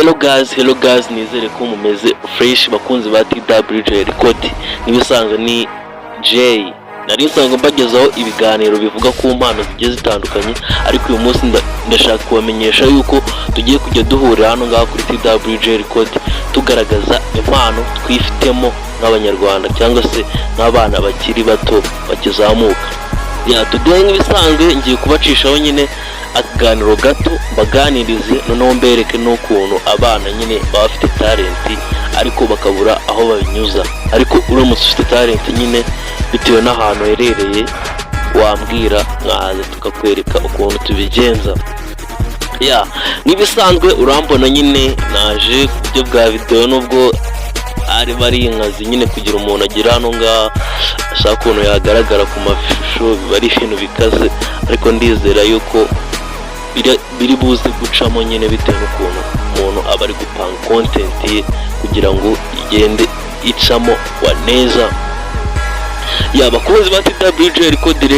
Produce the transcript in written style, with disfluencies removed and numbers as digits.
Hello guys, nizere ko mumeze fresh bakunzi ba TWJ Record. Nibisanzwe ni J. Nari nsanzwe mbagezaho ibiganiro bivuga ku mpano zigiye zitandukanye, ariko uyu munsi ndashaka kubamenyesha yuko tugiye kujya duhurira hano ngaha kuri TWJ Record tugaragaza impano twifitemo n'abanyarwanda cyangwa se n'abana bakiri bato bakizamuka. Tugiye nk'ibisanzwe ngiye kubacishaho nyine akaganiro gato baganirize, noneho mbereke n'ukuntu abana nyine baba bafite talent ariko bakabura aho babinyuza. Ariko uramutse ufite talent nyine bitewe n'ahantu herereye wambwira nkaza tukakwereka ukuntu tubigenza. Nibisanzwe urambona nyine naje ku buryo bwa video, nubwo ari bari inkazi nyine kugira umuntu agira hano ngaha ashaka ukuntu yagaragara ku mashusho, biba ari ibintu bikaze, ariko ndizera yuko biri buze gucamo nyine bitewe n'ukuntu umuntu aba ari gupanga content ye kugira ngo igende icamo wa neza. Bakunzi ba TWJ Record